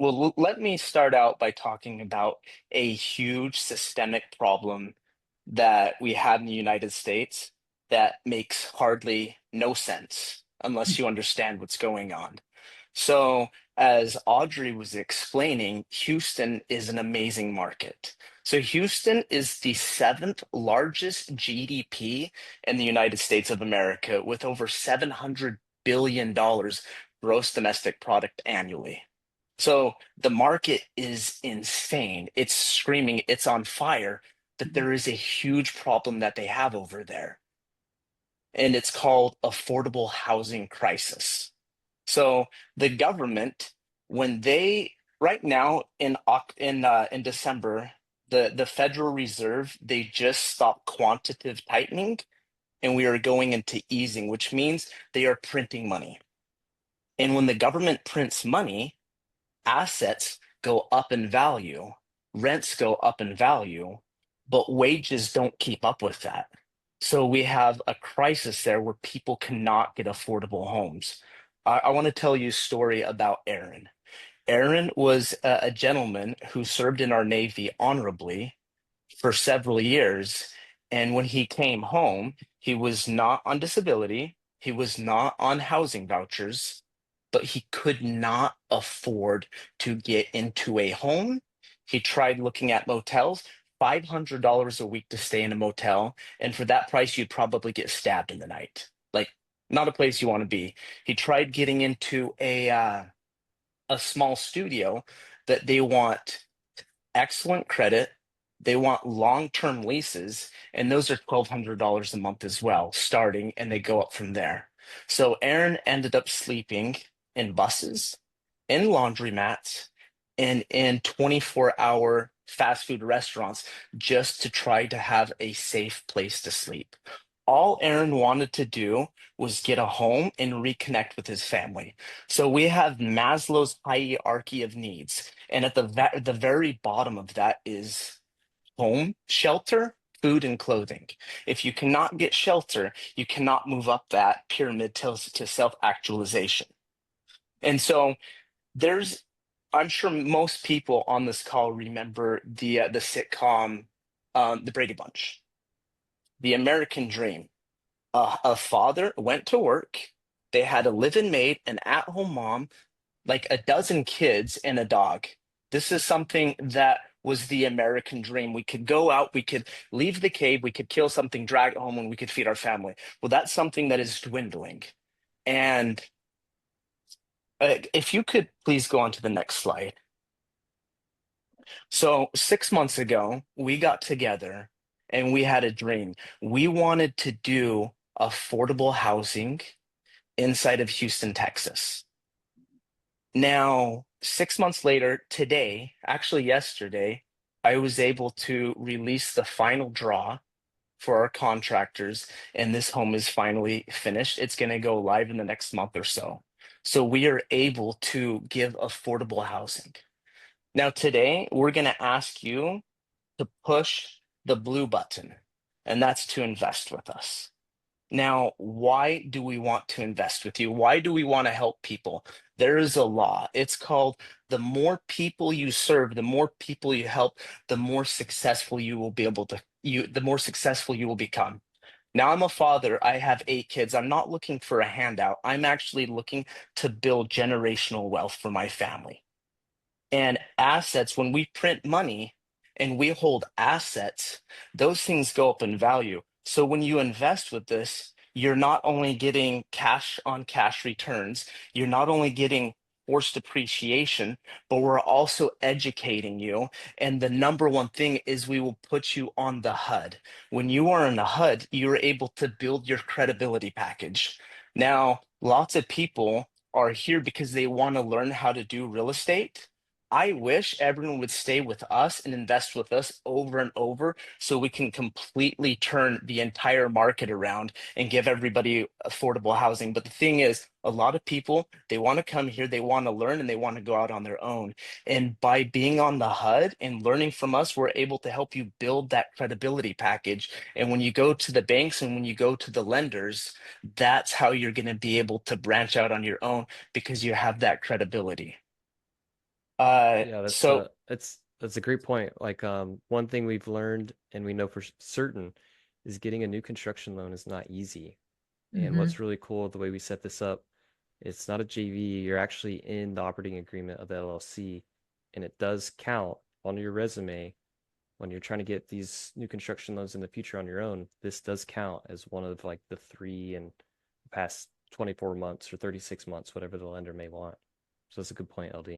Let me start out by talking about a huge systemic problem that we have in the United States that makes hardly no sense unless you understand what's going on. So, as Audrey was explaining, Houston is an amazing market. So, Houston is the seventh largest GDP in the United States of America with over $700 billion gross domestic product annually. So the market is insane. It's screaming, it's on fire, but there is a huge problem that they have over there, and it's called affordable housing crisis. So the government, when they right now in December, the Federal Reserve, they just stopped quantitative tightening, and we are going into easing, which means they are printing money. And when the government prints money, assets go up in value, rents go up in value, but wages don't keep up with that. So we have a crisis there where people cannot get affordable homes. I want to tell you a story about Aaron. Aaron was a gentleman who served in our Navy honorably for several years. And when he came home, he was not on disability, he was not on housing vouchers, but he could not afford to get into a home. He tried looking at motels, $500 a week to stay in a motel. And for that price, you'd probably get stabbed in the night. Like, not a place you want to be. He tried getting into a small studio that they want excellent credit. They want long-term leases, and those are $1,200 a month as well, starting, and they go up from there. So Aaron ended up sleeping in buses, in laundromats, and in 24-hour fast food restaurants just to try to have a safe place to sleep. All Aaron wanted to do was get a home and reconnect with his family. So we have Maslow's hierarchy of needs. And at the very bottom of that is home, shelter, food, and clothing. If you cannot get shelter, you cannot move up that pyramid to self-actualization. And so there's, I'm sure most people on this call remember the sitcom, The Brady Bunch, The American Dream. A father went to work. They had a live-in maid, an at-home mom, like a dozen kids, and a dog. This is something that was the American dream. We could go out, we could leave the cave, we could kill something, drag it home, and we could feed our family. Well, that's something that is dwindling. And if you could please go on to the next slide. So 6 months ago, we got together and we had a dream. We wanted to do affordable housing inside of Houston, Texas. Now, 6 months later, today, actually yesterday, I was able to release the final draw for our contractors, and this home is finally finished. It's going to go live in the next month or so. So we are able to give affordable housing. Now, today, we're going to ask you to push the blue button, and that's to invest with us. Now, why do we want to invest with you? Why do we want to help people? There is a law. It's called the more people you serve, the more people you help, the more successful you will be able to the more successful you will become. Now, I'm a father. I have 8 kids. I'm not looking for a handout. I'm actually looking to build generational wealth for my family. And assets, when we print money and we hold assets, those things go up in value. So when you invest with this, you're not only getting cash on cash returns, you're not only getting forced appreciation, but we're also educating you. And the number one thing is we will put you on the HUD. When you are in the HUD, you're able to build your credibility package. Now, lots of people are here because they want to learn how to do real estate. I wish everyone would stay with us and invest with us over and over so we can completely turn the entire market around and give everybody affordable housing. But the thing is, a lot of people, they want to come here, they want to learn, and they want to go out on their own. And by being on the HUD and learning from us, we're able to help you build that credibility package. And when you go to the banks and when you go to the lenders, that's how you're going to be able to branch out on your own because you have that credibility. Yeah, So that's a great point. Like one thing we've learned and we know for certain is getting a new construction loan is not easy. And Mm-hmm. what's really cool, the way we set this up, it's not a JV. You're actually in the operating agreement of the LLC, and it does count on your resume when you're trying to get these new construction loans in the future on your own. This does count as one of like the three in the past 24 months or 36 months, whatever the lender may want. So that's a good point, LD.